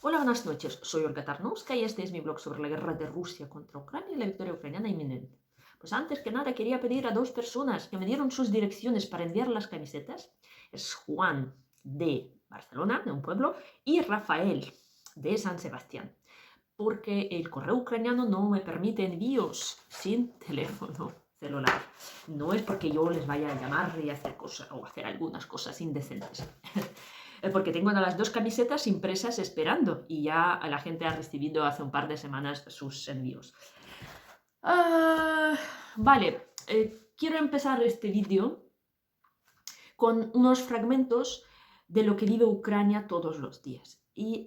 Hola, buenas noches. Soy Olga Tarnowska y este es mi blog sobre la guerra de Rusia contra Ucrania y la victoria ucraniana inminente. Pues antes que nada quería pedir a dos personas que me dieron sus direcciones para enviar las camisetas. Es Juan de Barcelona, de un pueblo, y Rafael de San Sebastián, porque el correo ucraniano no me permite envíos sin teléfono celular. No es porque yo les vaya a llamar y hacer cosas o hacer algunas cosas indecentes. Porque tengo las dos camisetas impresas esperando y ya la gente ha recibido hace un par de semanas sus envíos. Vale, quiero empezar este vídeo con unos fragmentos de lo que vive Ucrania todos los días. Y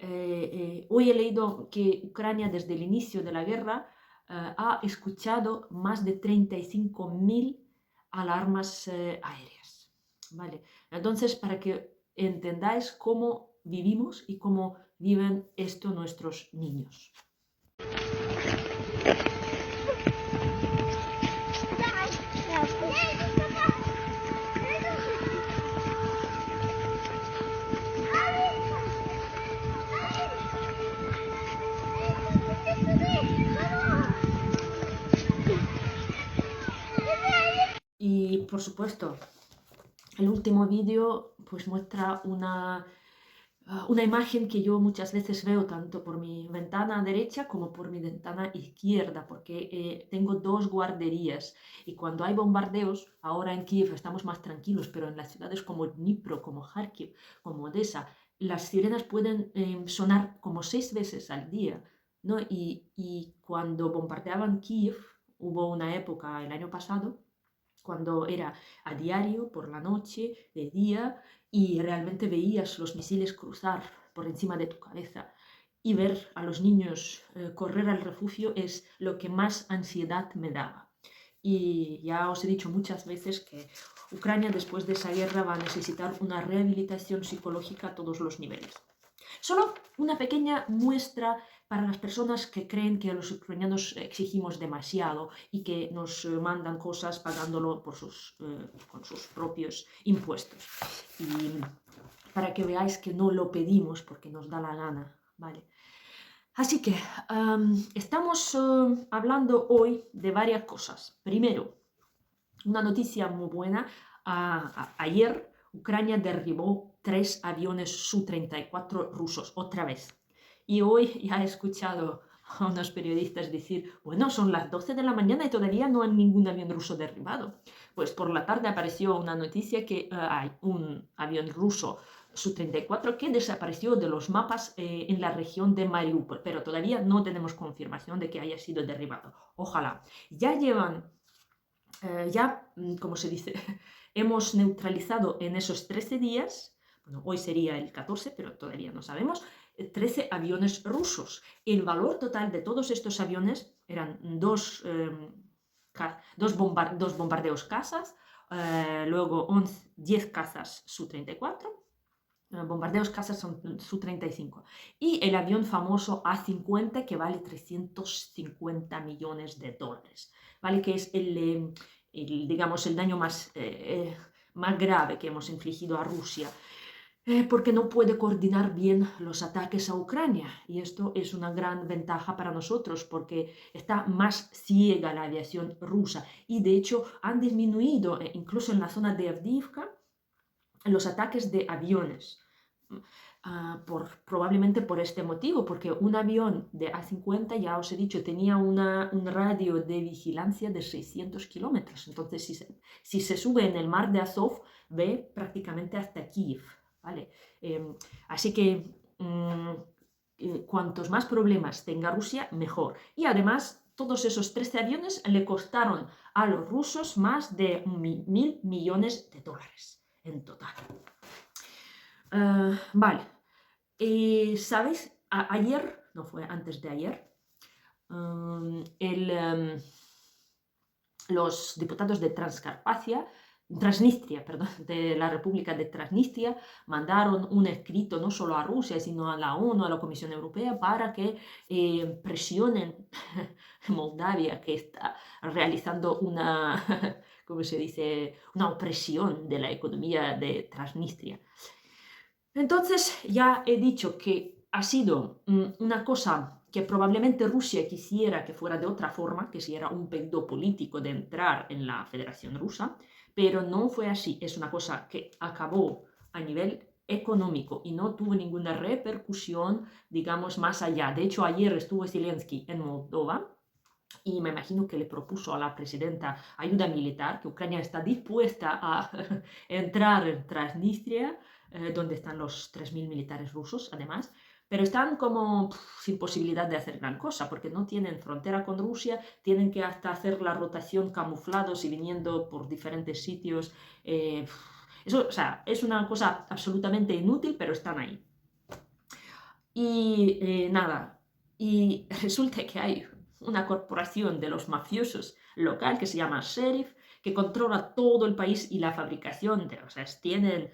hoy he leído que Ucrania desde el inicio de la guerra ha escuchado más de 35.000 alarmas aéreas. ¿Vale? Entonces, para que entendáis cómo vivimos y cómo viven esto nuestros niños. Y por supuesto, el último vídeo pues muestra una imagen que yo muchas veces veo tanto por mi ventana derecha como por mi ventana izquierda, porque tengo dos guarderías y cuando hay bombardeos, ahora en Kiev estamos más tranquilos, pero en las ciudades como Dnipro, como Kharkiv, como Odessa, las sirenas pueden sonar como 6 veces al día, ¿no? Y cuando bombardeaban Kiev, hubo una época el año pasado, cuando era a diario, por la noche, de día, y realmente veías los misiles cruzar por encima de tu cabeza. Y ver a los niños correr al refugio es lo que más ansiedad me daba. Y ya os he dicho muchas veces que Ucrania después de esa guerra va a necesitar una rehabilitación psicológica a todos los niveles. Solo una pequeña muestra para las personas que creen que los ucranianos exigimos demasiado y que nos mandan cosas pagándolo con sus propios impuestos. Y para que veáis que no lo pedimos porque nos da la gana, ¿vale? Así que estamos hablando hoy de varias cosas. Primero, una noticia muy buena. Ayer Ucrania derribó 3 aviones Su-34 rusos, otra vez. Y hoy ya he escuchado a unos periodistas decir, bueno, son las 12 de la mañana y todavía no hay ningún avión ruso derribado. Pues por la tarde apareció una noticia que hay un avión ruso Su-34 que desapareció de los mapas en la región de Mariupol, pero todavía no tenemos confirmación de que haya sido derribado. Ojalá. Ya llevan como se dice, hemos neutralizado en esos 13 días, bueno, hoy sería el 14, pero todavía no sabemos, 13 aviones rusos. El valor total de todos estos aviones eran dos bombardeos cazas, luego 10 cazas Su-34, bombardeos cazas son Su-35, y el avión famoso A-50 que vale 350 millones de dólares, ¿vale? Que es digamos, el daño más grave que hemos infligido a Rusia, porque no puede coordinar bien los ataques a Ucrania. Y esto es una gran ventaja para nosotros, porque está más ciega la aviación rusa. Y de hecho han disminuido, incluso en la zona de Avdiivka, los ataques de aviones. Probablemente por este motivo, porque un avión de A-50, ya os he dicho, tenía un radio de vigilancia de 600 kilómetros. Entonces, si se sube en el mar de Azov, ve prácticamente hasta Kiev, ¿vale? Así que cuantos más problemas tenga Rusia, mejor. Y además, todos esos 13 aviones le costaron a los rusos más de 1.000 millones de dólares en total. Vale. ¿Sabéis? Ayer, no fue antes de ayer, los diputados de Transnistria, perdón, de la República de Transnistria, mandaron un escrito no solo a Rusia, sino a la ONU, a la Comisión Europea, para que presionen Moldavia, que está realizando ¿cómo se dice?, una opresión de la economía de Transnistria. Entonces ya he dicho que ha sido una cosa que probablemente Rusia quisiera que fuera de otra forma, que si era un pedido político de entrar en la Federación Rusa, pero no fue así. Es una cosa que acabó a nivel económico y no tuvo ninguna repercusión, digamos, más allá. De hecho, ayer estuvo Zelensky en Moldova y me imagino que le propuso a la presidenta ayuda militar, que Ucrania está dispuesta a entrar en Transnistria, donde están los 3.000 militares rusos, además, pero están como sin posibilidad de hacer gran cosa, porque no tienen frontera con Rusia, tienen que hasta hacer la rotación camuflados y viniendo por diferentes sitios. Eso, o sea, es una cosa absolutamente inútil, pero están ahí. Y nada, y resulta que hay una corporación de los mafiosos local que se llama Sheriff, que controla todo el país y la fabricación de, o sea, tienen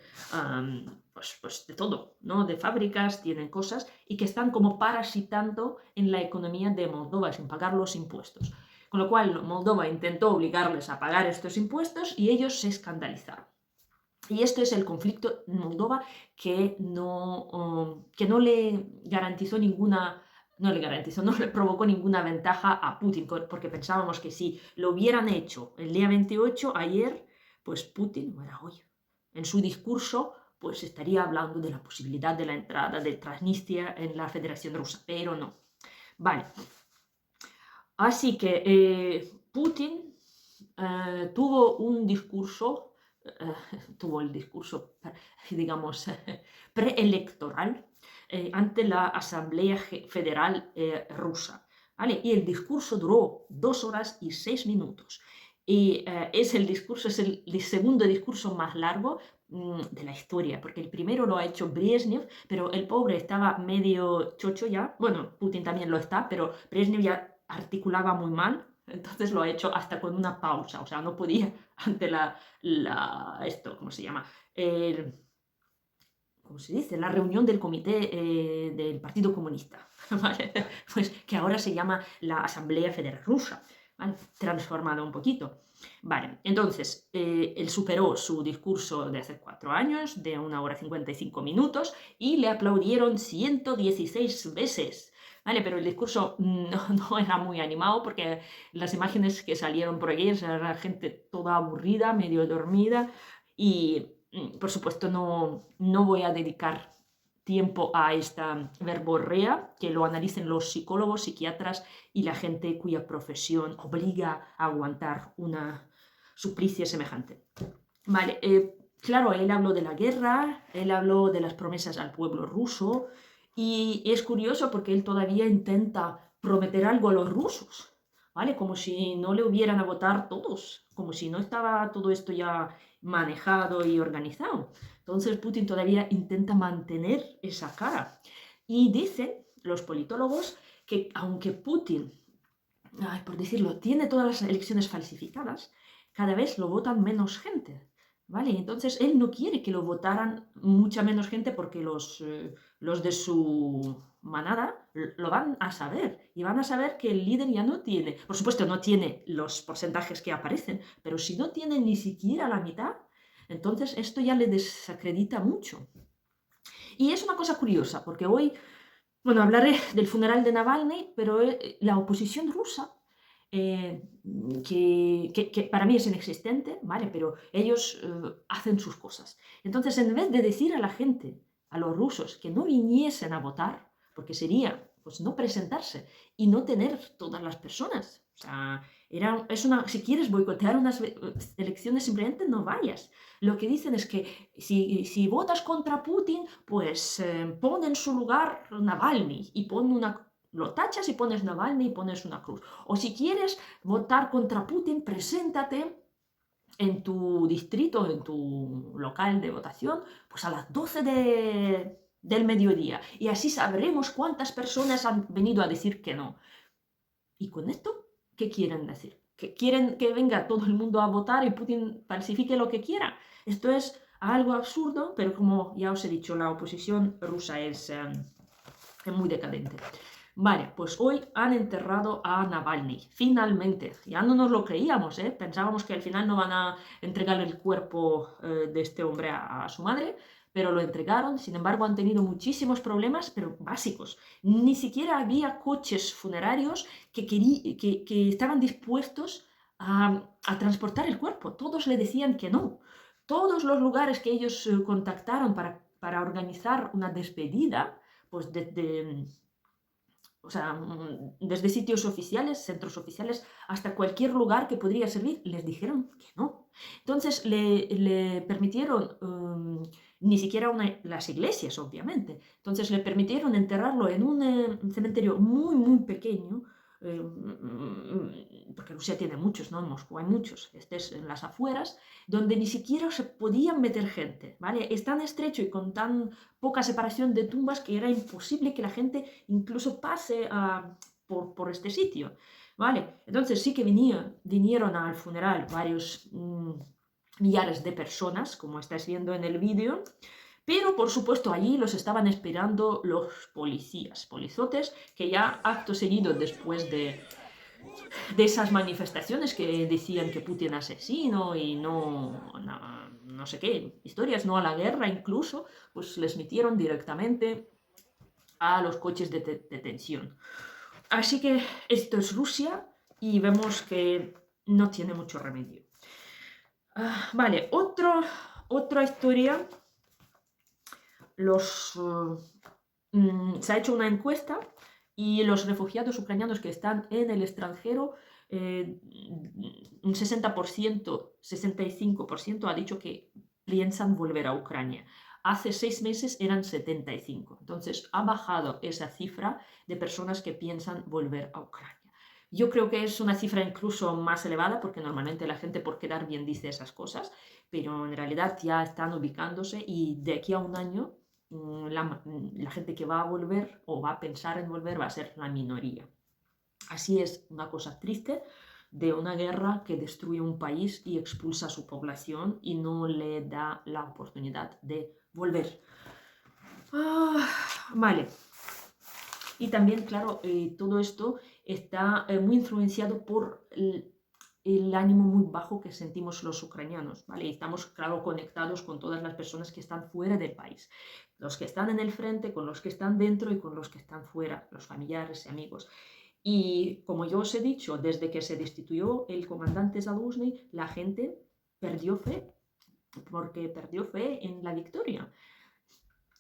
pues de todo, ¿no? De fábricas, tienen cosas y que están como parasitando en la economía de Moldova sin pagar los impuestos. Con lo cual Moldova intentó obligarles a pagar estos impuestos y ellos se escandalizaron. Y esto es el conflicto en Moldova que no le garantizó no le provocó ninguna ventaja a Putin, porque pensábamos que si lo hubieran hecho el día 28, ayer, pues Putin, bueno, hoy, en su discurso, pues estaría hablando de la posibilidad de la entrada de Transnistria en la Federación Rusa, pero no. Vale. Así que Putin tuvo un discurso tuvo el discurso, digamos, preelectoral ante la Asamblea Federal Rusa. ¿Vale? Y el discurso duró 2 horas y 6 minutos. Y es el segundo discurso más largo de la historia, porque el primero lo ha hecho Brezhnev, pero el pobre estaba medio chocho ya. Bueno, Putin también lo está, pero Brezhnev ya articulaba muy mal. Entonces lo ha hecho hasta con una pausa, o sea, no podía ante esto, ¿cómo se llama? ¿Cómo se dice? La reunión del comité del Partido Comunista, ¿vale? Pues que ahora se llama la Asamblea Federal Rusa, ¿vale? Transformado un poquito. Vale, entonces, él superó su discurso de hace 4 años, de 1 hora 55 minutos, y le aplaudieron 116 veces. ¿Vale? Pero el discurso no era muy animado porque las imágenes que salieron por aquí era gente toda aburrida, medio dormida y por supuesto no voy a dedicar tiempo a esta verborrea, que lo analicen los psicólogos, psiquiatras y la gente cuya profesión obliga a aguantar una suplicie semejante. Vale, claro, él habló de la guerra, él habló de las promesas al pueblo ruso, y es curioso porque él todavía intenta prometer algo a los rusos, ¿vale? Como si no le hubieran a votar todos, como si no estaba todo esto ya manejado y organizado. Entonces Putin todavía intenta mantener esa cara. Y dicen los politólogos que aunque Putin, por decirlo, tiene todas las elecciones falsificadas, cada vez lo votan menos gente. ¿Vale? Entonces él no quiere que lo votaran mucha menos gente porque los de su manada lo van a saber y van a saber que el líder ya no tiene, por supuesto no tiene los porcentajes que aparecen, pero si no tiene ni siquiera la mitad, entonces esto ya le desacredita mucho. Y es una cosa curiosa porque hoy, bueno, hablaré del funeral de Navalny, pero la oposición rusa que para mí es inexistente, ¿vale? Pero ellos hacen sus cosas. Entonces, en vez de decir a la gente, a los rusos, que no viniesen a votar, porque sería pues no presentarse y no tener todas las personas. O sea, si quieres boicotear unas elecciones, simplemente no vayas. Lo que dicen es que si votas contra Putin, pues pon en su lugar Navalny y lo tachas y pones Navalny y pones una cruz. O si quieres votar contra Putin, preséntate en tu distrito, en tu local de votación, pues a las 12 del mediodía. Y así sabremos cuántas personas han venido a decir que no. ¿Y con esto qué quieren decir? ¿Que quieren que venga todo el mundo a votar y Putin falsifique lo que quiera? Esto es algo absurdo, pero como ya os he dicho, la oposición rusa es muy decadente. Vale, pues hoy han enterrado a Navalny, finalmente. Ya no nos lo creíamos, pensábamos que al final no van a entregar el cuerpo de este hombre a su madre, pero lo entregaron. Sin embargo, han tenido muchísimos problemas, pero básicos. Ni siquiera había coches funerarios que estaban dispuestos a transportar el cuerpo. Todos le decían que no. Todos los lugares que ellos contactaron para organizar una despedida, pues desde sitios oficiales, centros oficiales, hasta cualquier lugar que podría servir, les dijeron que no. Entonces le permitieron, ni siquiera las iglesias, obviamente, entonces le permitieron enterrarlo en un cementerio muy, muy pequeño, porque Rusia tiene muchos, ¿no? En Moscú hay muchos, este es en las afueras, donde ni siquiera se podían meter gente, ¿vale? Es tan estrecho y con tan poca separación de tumbas que era imposible que la gente incluso pase por este sitio, ¿vale? Entonces sí que vinieron al funeral varios millares de personas, como estáis viendo en el vídeo, pero por supuesto allí los estaban esperando los policías, polizotes, que ya acto seguido después de esas manifestaciones que decían que Putin asesino y no sé qué, historias, no a la guerra incluso, pues les metieron directamente a los coches de detención. Así que esto es Rusia y vemos que no tiene mucho remedio. Vale, otra historia. Se ha hecho una encuesta y los refugiados ucranianos que están en el extranjero, un 60%, 65% ha dicho que piensan volver a Ucrania. Hace 6 meses eran 75. Entonces ha bajado esa cifra de personas que piensan volver a Ucrania. Yo creo que es una cifra incluso más elevada porque normalmente la gente por quedar bien dice esas cosas, pero en realidad ya están ubicándose y de aquí a un año la gente que va a volver o va a pensar en volver va a ser la minoría. Así es una cosa triste de una guerra que destruye un país y expulsa a su población y no le da la oportunidad de volver. Vale. Y también, claro, todo esto está muy influenciado por el ánimo muy bajo que sentimos los ucranianos, ¿vale? Y estamos, claro, conectados con todas las personas que están fuera del país. Los que están en el frente, con los que están dentro y con los que están fuera, los familiares y amigos. Y como yo os he dicho, desde que se destituyó el comandante Zaluzhny, la gente perdió fe, porque perdió fe en la victoria.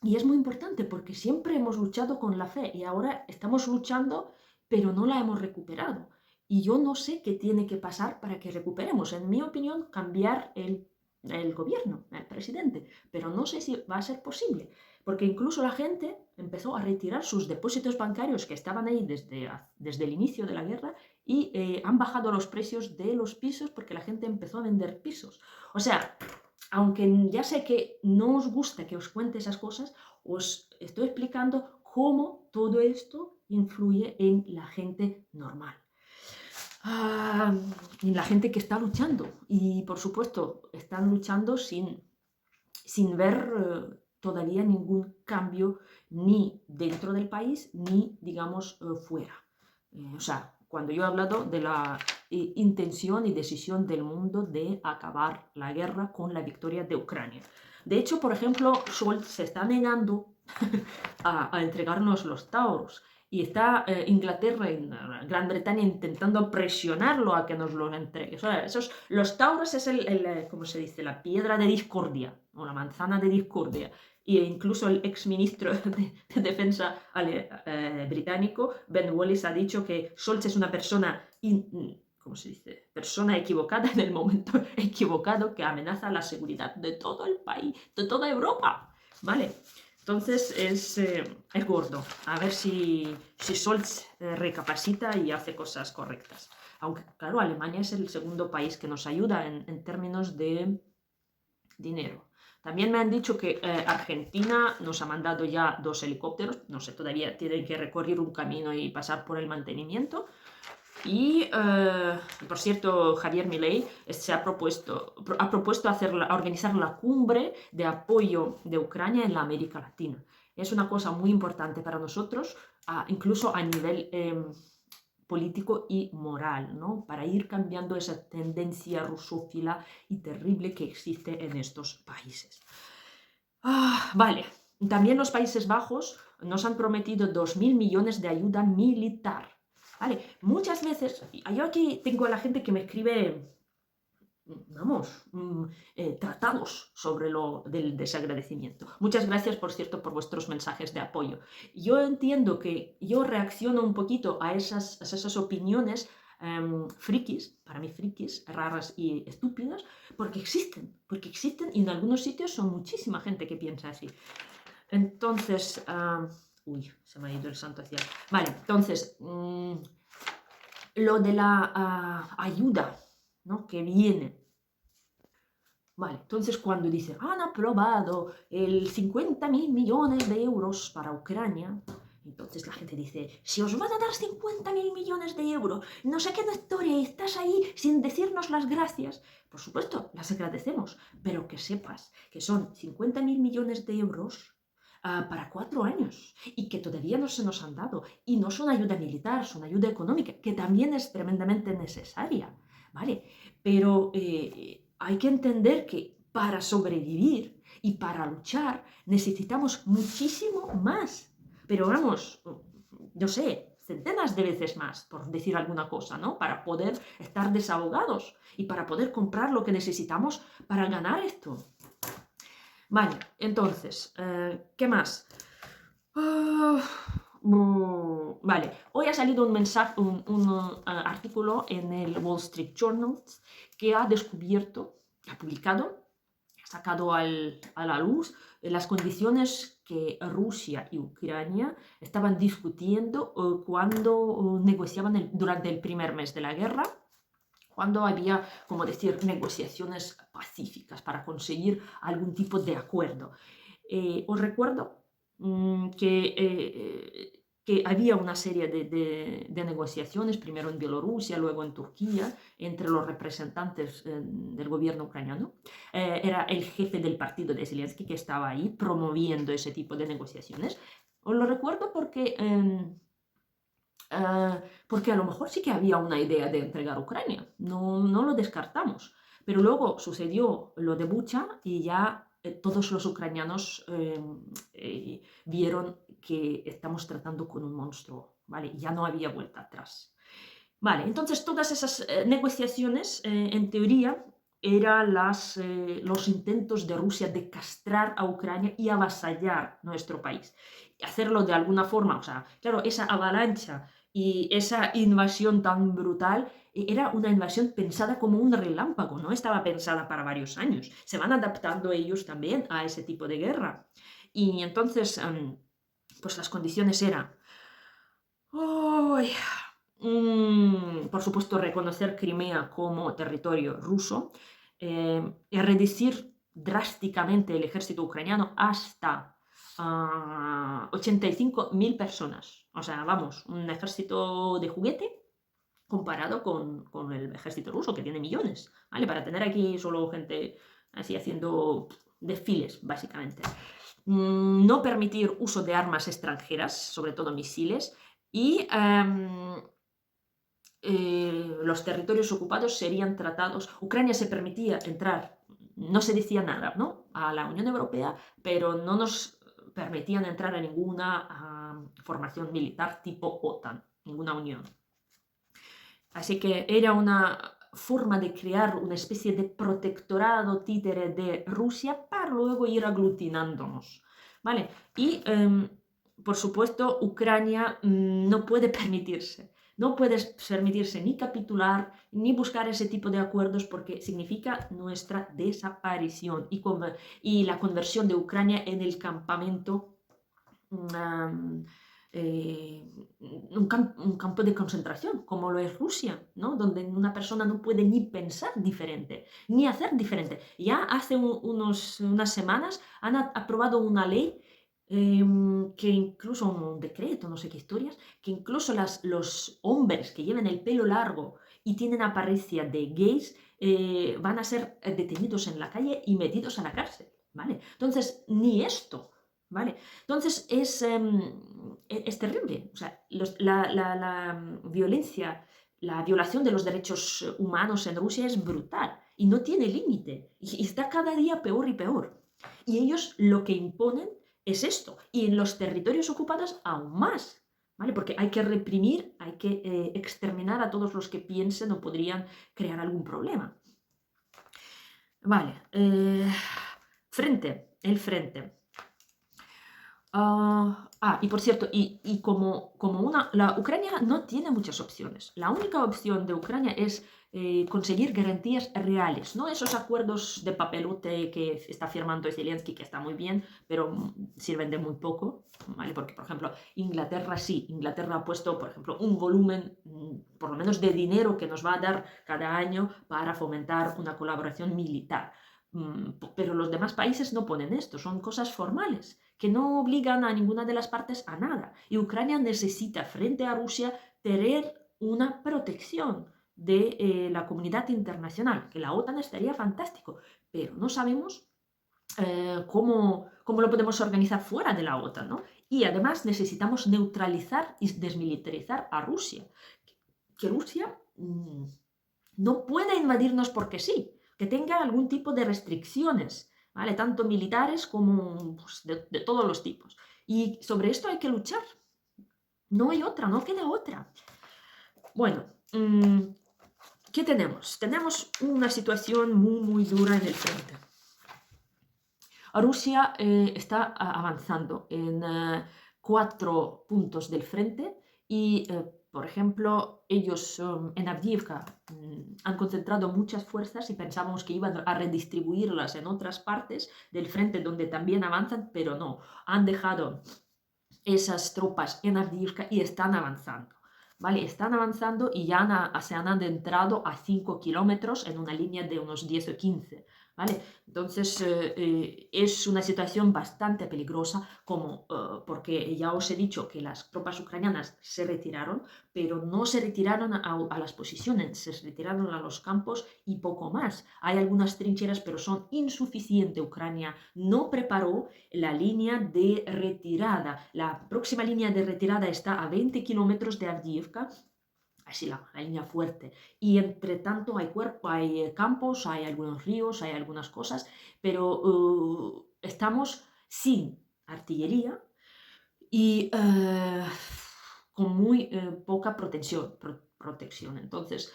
Y es muy importante porque siempre hemos luchado con la fe y ahora estamos luchando, pero no la hemos recuperado. Y yo no sé qué tiene que pasar para que recuperemos. En mi opinión, cambiar el gobierno, el presidente. Pero no sé si va a ser posible. Porque incluso la gente empezó a retirar sus depósitos bancarios que estaban ahí desde el inicio de la guerra y han bajado los precios de los pisos porque la gente empezó a vender pisos. O sea, aunque ya sé que no os gusta que os cuente esas cosas, os estoy explicando cómo todo esto influye en la gente normal. En la gente que está luchando. Y por supuesto, están luchando sin ver todavía ningún cambio ni dentro del país ni, digamos, fuera. O sea, cuando yo he hablado de la intención y decisión del mundo de acabar la guerra con la victoria de Ucrania. De hecho, por ejemplo, Scholz se está negando a entregarnos los Tauros y está Inglaterra y Gran Bretaña intentando presionarlo a que nos los entregue. O sea, los Tauros es ¿cómo se dice? La piedra de discordia o la manzana de discordia. E incluso el exministro de Defensa británico, Ben Wallace, ha dicho que Scholz es una persona, ¿cómo se dice? Persona equivocada en el momento equivocado que amenaza la seguridad de todo el país, de toda Europa. ¿Vale? Entonces es gordo. A ver si Scholz recapacita y hace cosas correctas. Aunque, claro, Alemania es el segundo país que nos ayuda en términos de dinero. También me han dicho que Argentina nos ha mandado ya 2 helicópteros. No sé, todavía tienen que recorrer un camino y pasar por el mantenimiento. Y, por cierto, Javier Milei ha propuesto organizar la cumbre de apoyo de Ucrania en la América Latina. Es una cosa muy importante para nosotros, incluso a nivel político y moral, ¿no? Para ir cambiando esa tendencia rusófila y terrible que existe en estos países. Vale, también los Países Bajos nos han prometido 2.000 millones de ayuda militar. Vale, muchas veces, yo aquí tengo a la gente que me escribe, vamos, tratados sobre lo del desagradecimiento. Muchas gracias, por cierto, por vuestros mensajes de apoyo. Yo entiendo que yo reacciono un poquito a esas opiniones frikis, para mí frikis, raras y estúpidas, porque existen y en algunos sitios son muchísima gente que piensa así. Entonces, uy, se me ha ido el santo hacia. Vale, entonces, lo de la ayuda, ¿no?, que viene. Vale, entonces cuando dice, han aprobado el 50.000 millones de euros para Ucrania, entonces la gente dice, si os van a dar 50.000 millones de euros, no sé qué historia, y estás ahí sin decirnos las gracias. Por supuesto, las agradecemos, pero que sepas que son 50.000 millones de euros para 4 años y que todavía no se nos han dado. Y no son ayuda militar, son ayuda económica, que también es tremendamente necesaria, ¿vale? Pero hay que entender que para sobrevivir y para luchar necesitamos muchísimo más. Pero vamos, no sé, centenas de veces más, por decir alguna cosa, ¿no? Para poder estar desahogados y para poder comprar lo que necesitamos para ganar esto. Vale, entonces, ¿qué más? Vale, hoy ha salido un mensaje, un artículo en el Wall Street Journal que ha descubierto, ha publicado, ha sacado a la luz las condiciones que Rusia y Ucrania estaban discutiendo cuando negociaban durante el primer mes de la guerra, cuando había, como decir, negociaciones pacíficas para conseguir algún tipo de acuerdo. Os recuerdo que había una serie de negociaciones, primero en Bielorrusia, luego en Turquía, entre los representantes del gobierno ucraniano. Era el jefe del partido de Zelensky que estaba ahí promoviendo ese tipo de negociaciones. Os lo recuerdo porque a lo mejor sí que había una idea de entregar Ucrania, no lo descartamos. Pero luego sucedió lo de Bucha y ya todos los ucranianos vieron que estamos tratando con un monstruo, ¿vale? Ya no había vuelta atrás. Vale, entonces todas esas negociaciones, en teoría, eran los intentos de Rusia de castrar a Ucrania y avasallar nuestro país. Y hacerlo de alguna forma, o sea, claro, esa avalancha y esa invasión tan brutal era una invasión pensada como un relámpago, no estaba pensada para varios años. Se van adaptando ellos también a ese tipo de guerra. Y entonces, pues las condiciones eran, por supuesto, reconocer Crimea como territorio ruso, reducir drásticamente el ejército ucraniano hasta 85.000 personas. O sea, vamos, un ejército de juguete comparado con el ejército ruso, que tiene millones, ¿vale? Para tener aquí solo gente así haciendo desfiles, básicamente. No permitir uso de armas extranjeras, sobre todo misiles, y los territorios ocupados serían tratados. Ucrania se permitía entrar, no se decía nada, ¿no?, a la Unión Europea, pero no nos permitían entrar a ninguna formación militar tipo OTAN, ninguna unión. Así que era una forma de crear una especie de protectorado títere de Rusia para luego ir aglutinándonos, ¿vale? Y, por supuesto, Ucrania no puede permitirse ni capitular ni buscar ese tipo de acuerdos porque significa nuestra desaparición y la conversión de Ucrania en el campamento un campo de concentración, como lo es Rusia, ¿no?, donde una persona no puede ni pensar diferente, ni hacer diferente. Ya hace unas semanas han aprobado una ley que incluso un decreto, no sé qué historias, que incluso los hombres que lleven el pelo largo y tienen apariencia de gays van a ser detenidos en la calle y metidos a la cárcel, ¿vale? Entonces, ni esto, ¿vale? Entonces es terrible. O sea, la violencia, la violación de los derechos humanos en Rusia es brutal y no tiene límite y está cada día peor y peor. Y ellos lo que imponen es esto. Y en los territorios ocupados aún más. ¿Vale? Porque hay que reprimir, hay que exterminar a todos los que piensen o podrían crear algún problema. Vale, el frente. Y por cierto, la Ucrania no tiene muchas opciones. La única opción de Ucrania es conseguir garantías reales, no esos acuerdos de papelote que está firmando Zelensky, que está muy bien, pero sirven de muy poco, ¿vale? Porque, por ejemplo, Inglaterra ha puesto, por ejemplo, un volumen, por lo menos de dinero que nos va a dar cada año para fomentar una colaboración militar. Pero los demás países no ponen esto, son cosas formales que no obligan a ninguna de las partes a nada. Y Ucrania necesita, frente a Rusia, tener una protección de la comunidad internacional, que la OTAN estaría fantástico, pero no sabemos cómo lo podemos organizar fuera de la OTAN, ¿no? Y además necesitamos neutralizar y desmilitarizar a Rusia. Que Rusia no pueda invadirnos porque sí, que tenga algún tipo de restricciones, ¿vale? Tanto militares como pues, de todos los tipos. Y sobre esto hay que luchar. No hay otra, no queda otra. Bueno, ¿qué tenemos? Tenemos una situación muy dura en el frente. Rusia está avanzando en 4 puntos del frente y, por ejemplo, ellos en Avdiivka han concentrado muchas fuerzas y pensábamos que iban a redistribuirlas en otras partes del frente donde también avanzan, pero no, han dejado esas tropas en Avdiivka y están avanzando. ¿Vale? Están avanzando y ya se han adentrado a 5 kilómetros en una línea de unos 10 o 15. ¿Vale? Entonces es una situación bastante peligrosa porque ya os he dicho que las tropas ucranianas se retiraron, pero no se retiraron a las posiciones, se retiraron a los campos y poco más. Hay algunas trincheras, pero son insuficientes. Ucrania no preparó la línea de retirada. La próxima línea de retirada está a 20 kilómetros de Avdiivka, así la línea fuerte. Y entre tanto hay campos, hay algunos ríos, hay algunas cosas, pero estamos sin artillería y con muy poca protección. Entonces,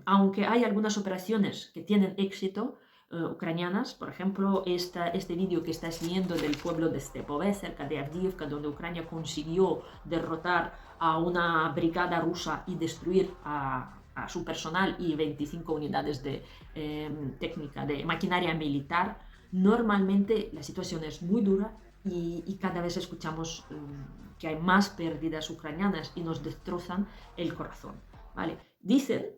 aunque hay algunas operaciones que tienen éxito, ucranianas, por ejemplo, este vídeo que estáis viendo del pueblo de Stepove, cerca de Avdiivka, donde Ucrania consiguió derrotar a una brigada rusa y destruir a su personal y 25 unidades de técnica, de maquinaria militar. Normalmente la situación es muy dura y cada vez escuchamos que hay más pérdidas ucranianas y nos destrozan el corazón. ¿Vale? Dicen,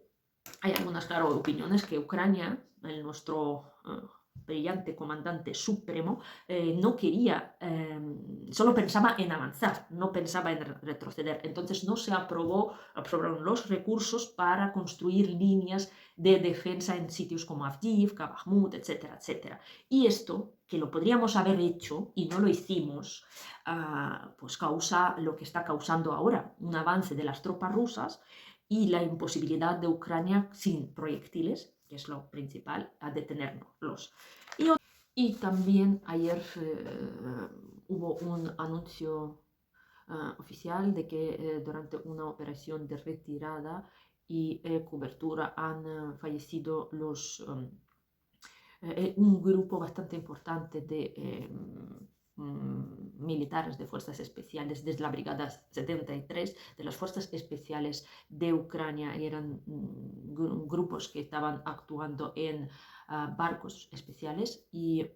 hay algunas, claro, opiniones que Ucrania, nuestro brillante comandante supremo, no quería, solo pensaba en avanzar, no pensaba en retroceder. Entonces no se aprobaron los recursos para construir líneas de defensa en sitios como Avdiivka, Bakhmut, etcétera, etcétera. Y esto, que lo podríamos haber hecho y no lo hicimos, pues causa lo que está causando ahora, un avance de las tropas rusas y la imposibilidad de Ucrania sin proyectiles, que es lo principal, a detenerlos. Y también ayer hubo un anuncio oficial de que durante una operación de retirada y cobertura han fallecido un grupo bastante importante de militares de fuerzas especiales desde la Brigada 73 de las fuerzas especiales de Ucrania. Eran grupos que estaban actuando en barcos especiales y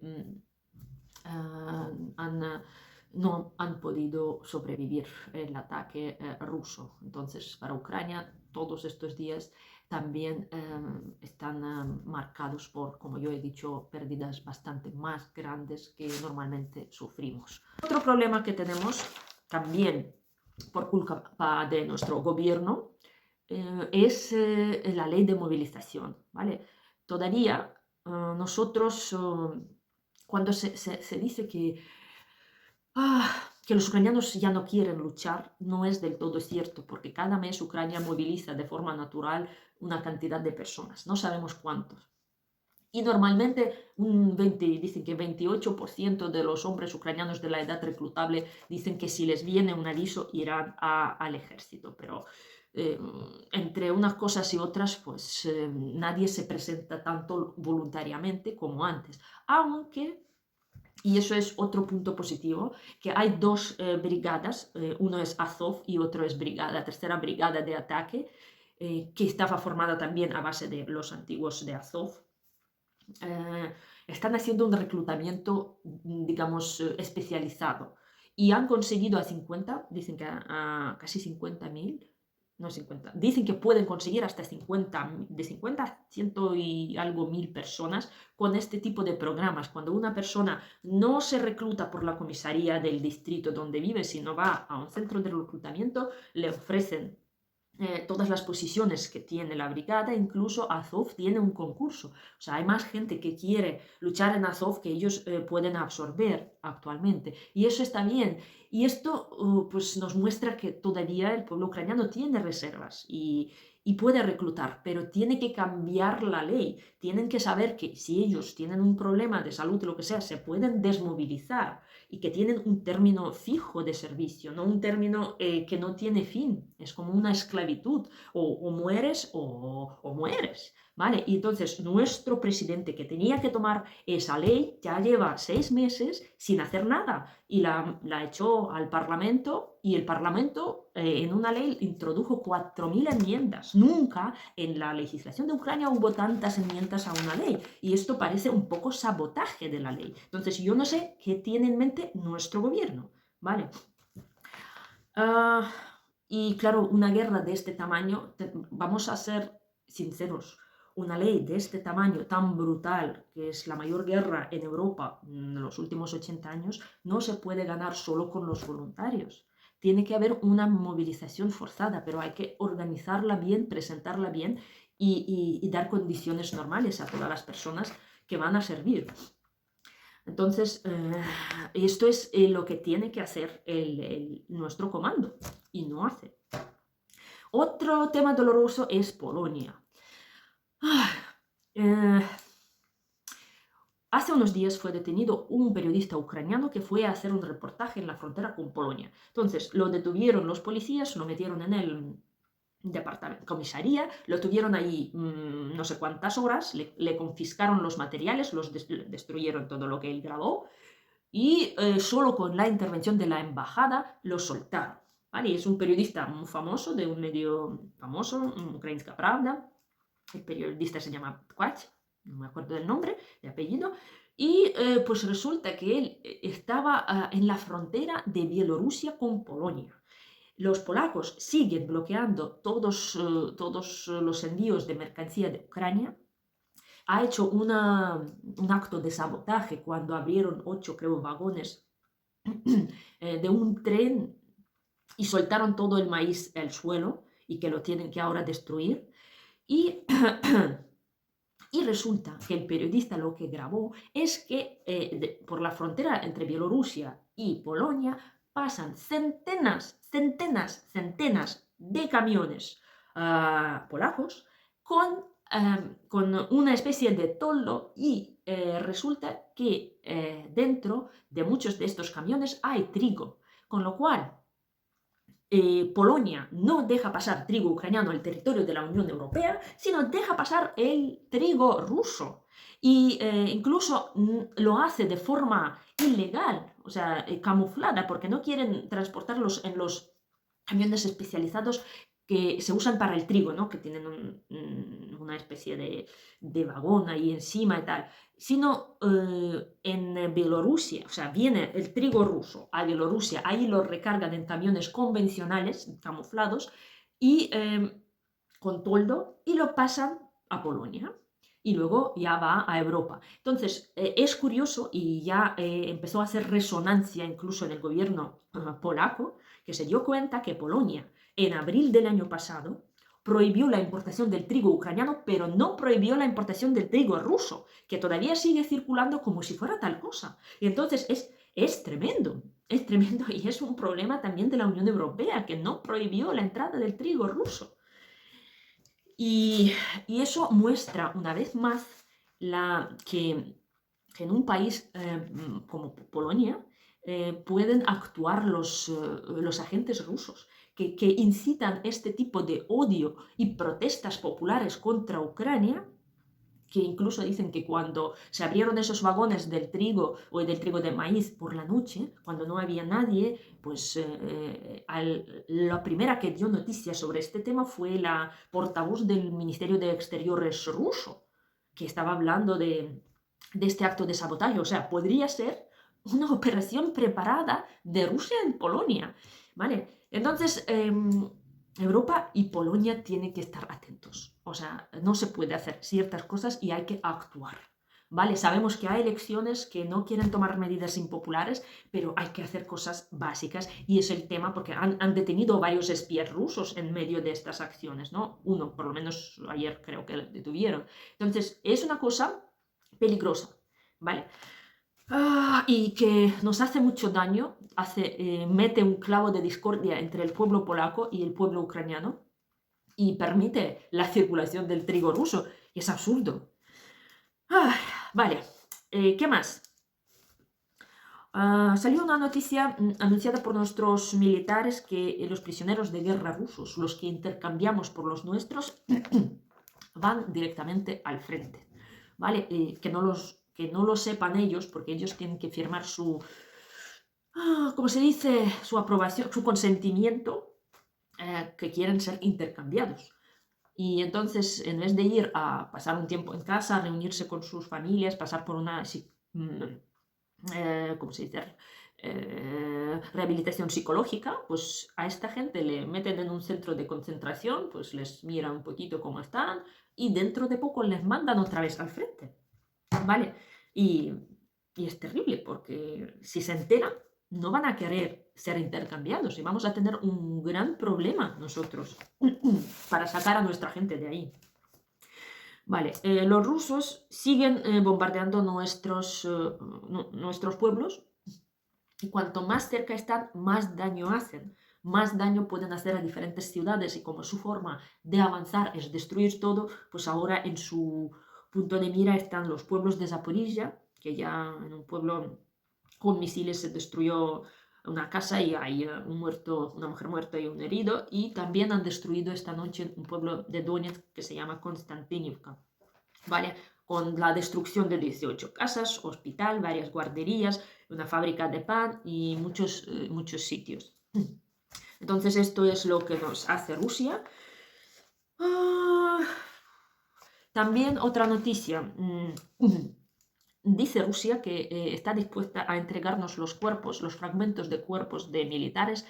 no han podido sobrevivir el ataque ruso. Entonces, para Ucrania, todos estos días también están marcados por, como yo he dicho, pérdidas bastante más grandes que normalmente sufrimos. Otro problema que tenemos, también por culpa de nuestro gobierno, es la ley de movilización. ¿Vale? Todavía nosotros, cuando se dice que los ucranianos ya no quieren luchar, no es del todo cierto, porque cada mes Ucrania moviliza de forma natural una cantidad de personas, no sabemos cuántos. Y normalmente dicen que 28% de los hombres ucranianos de la edad reclutable dicen que si les viene un aviso irán al ejército. Pero eh, entre unas cosas y otras, pues nadie se presenta tanto voluntariamente como antes. Aunque, y eso es otro punto positivo, que hay dos brigadas, uno es Azov y otro es tercera brigada de ataque, que estaba formada también a base de los antiguos de Azov. Están haciendo un reclutamiento, digamos, especializado y han conseguido a 50, dicen que a casi 50.000, no 50, dicen que pueden conseguir hasta 50, de 50 a 100 y algo mil personas con este tipo de programas. Cuando una persona no se recluta por la comisaría del distrito donde vive, sino va a un centro de reclutamiento, le ofrecen todas las posiciones que tiene la brigada, incluso Azov tiene un concurso. O sea, hay más gente que quiere luchar en Azov que ellos pueden absorber actualmente. Y eso está bien. Y esto pues nos muestra que todavía el pueblo ucraniano tiene reservas y puede reclutar, pero tiene que cambiar la ley. Tienen que saber que si ellos tienen un problema de salud o lo que sea, se pueden desmovilizar y que tienen un término fijo de servicio, no un término que no tiene fin. Es como una esclavitud, o mueres o mueres, ¿vale? Y entonces nuestro presidente, que tenía que tomar esa ley, ya lleva 6 meses sin hacer nada y la echó al Parlamento, y el Parlamento en una ley introdujo 4.000 enmiendas. Nunca en la legislación de Ucrania hubo tantas enmiendas a una ley, y esto parece un poco sabotaje de la ley. Entonces yo no sé qué tiene en mente nuestro gobierno, ¿vale? Y claro, una guerra de este tamaño, vamos a ser sinceros, una ley de este tamaño tan brutal, que es la mayor guerra en Europa en los últimos 80 años, no se puede ganar solo con los voluntarios. Tiene que haber una movilización forzada, pero hay que organizarla bien, presentarla bien y dar condiciones normales a todas las personas que van a servir. Entonces, esto es lo que tiene que hacer nuestro comando, y no hace. Otro tema doloroso es Polonia. Hace unos días fue detenido un periodista ucraniano que fue a hacer un reportaje en la frontera con Polonia. Entonces, lo detuvieron los policías, lo metieron en el comisaría, lo tuvieron ahí no sé cuántas horas, le confiscaron los materiales, destruyeron todo lo que él grabó, y solo con la intervención de la embajada lo soltaron. ¿Vale? Y es un periodista muy famoso, de un medio famoso, Ukrainska Pravda. El periodista se llama Tkach, no me acuerdo del nombre, de apellido. Y pues resulta que él estaba en la frontera de Bielorrusia con Polonia. Los polacos siguen bloqueando todos los envíos de mercancía de Ucrania. Ha hecho un acto de sabotaje cuando abrieron 8, creo, vagones de un tren y soltaron todo el maíz al suelo, y que lo tienen que ahora destruir. Y, y resulta que el periodista lo que grabó es que por la frontera entre Bielorrusia y Polonia pasan centenas de camiones polacos con una especie de toldo, y resulta que dentro de muchos de estos camiones hay trigo, con lo cual Polonia no deja pasar trigo ucraniano al territorio de la Unión Europea, sino deja pasar el trigo ruso. Y incluso lo hace de forma ilegal, o sea, camuflada, porque no quieren transportarlos en los camiones especializados que se usan para el trigo, ¿no? Que tienen una especie de vagón ahí encima y tal, sino en Bielorrusia. O sea, viene el trigo ruso a Bielorrusia, ahí lo recargan en camiones convencionales, camuflados, y con toldo, y lo pasan a Polonia. Y luego ya va a Europa. Entonces, es curioso, y ya empezó a hacer resonancia incluso en el gobierno polaco, que se dio cuenta que Polonia, en abril del año pasado, prohibió la importación del trigo ucraniano, pero no prohibió la importación del trigo ruso, que todavía sigue circulando como si fuera tal cosa. Y entonces es tremendo, y es un problema también de la Unión Europea, que no prohibió la entrada del trigo ruso. Y eso muestra una vez más que en un país como Polonia pueden actuar los agentes rusos, que incitan este tipo de odio y protestas populares contra Ucrania, que incluso dicen que cuando se abrieron esos vagones del trigo o del trigo de maíz por la noche, cuando no había nadie, pues la primera que dio noticias sobre este tema fue la portavoz del Ministerio de Exteriores ruso, que estaba hablando de este acto de sabotaje. O sea, podría ser una operación preparada de Rusia en Polonia, ¿vale? Entonces, Europa y Polonia tienen que estar atentos. O sea, no se puede hacer ciertas cosas y hay que actuar, ¿vale? Sabemos que hay elecciones que no quieren tomar medidas impopulares, pero hay que hacer cosas básicas y es el tema porque han detenido varios espías rusos en medio de estas acciones, ¿no? Uno, por lo menos ayer creo que le detuvieron. Entonces, es una cosa peligrosa, ¿vale? Y que nos hace mucho daño, mete un clavo de discordia entre el pueblo polaco y el pueblo ucraniano y permite la circulación del trigo ruso. Y es absurdo. Vale, ¿qué más? Salió una noticia anunciada por nuestros militares que los prisioneros de guerra rusos, los que intercambiamos por los nuestros, van directamente al frente, ¿vale? Que no lo sepan ellos, porque ellos tienen que firmar ¿cómo se dice? Su aprobación, su consentimiento, que quieren ser intercambiados. Y entonces, en vez de ir a pasar un tiempo en casa, reunirse con sus familias, pasar por una, ¿cómo se dice? Rehabilitación psicológica, pues a esta gente le meten en un centro de concentración, pues les miran un poquito cómo están y dentro de poco les mandan otra vez al frente, ¿vale? Y es terrible porque si se enteran no van a querer ser intercambiados y vamos a tener un gran problema nosotros para sacar a nuestra gente de ahí. Vale, los rusos siguen bombardeando nuestros pueblos y cuanto más cerca están, más daño hacen. Más daño pueden hacer a diferentes ciudades y como su forma de avanzar es destruir todo, pues ahora en su punto de mira están los pueblos de Zaporizhia, que ya en un pueblo con misiles se destruyó una casa y hay un muerto, una mujer muerta y un herido, y también han destruido esta noche un pueblo de Donetsk que se llama Konstantinivka, ¿vale? Con la destrucción de 18 casas, hospital, varias guarderías, una fábrica de pan y muchos sitios. Entonces esto es lo que nos hace Rusia. También otra noticia. Dice Rusia que está dispuesta a entregarnos los cuerpos, los fragmentos de cuerpos de militares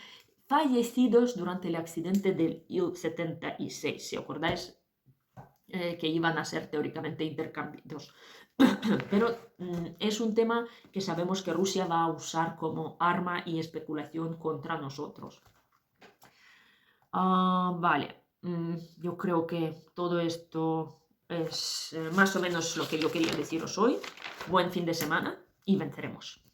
fallecidos durante el accidente del Il-76. ¿Si acordáis? Que iban a ser teóricamente intercambiados. Pero es un tema que sabemos que Rusia va a usar como arma y especulación contra nosotros. Vale, yo creo que todo esto es más o menos lo que yo quería deciros hoy. Buen fin de semana y venceremos.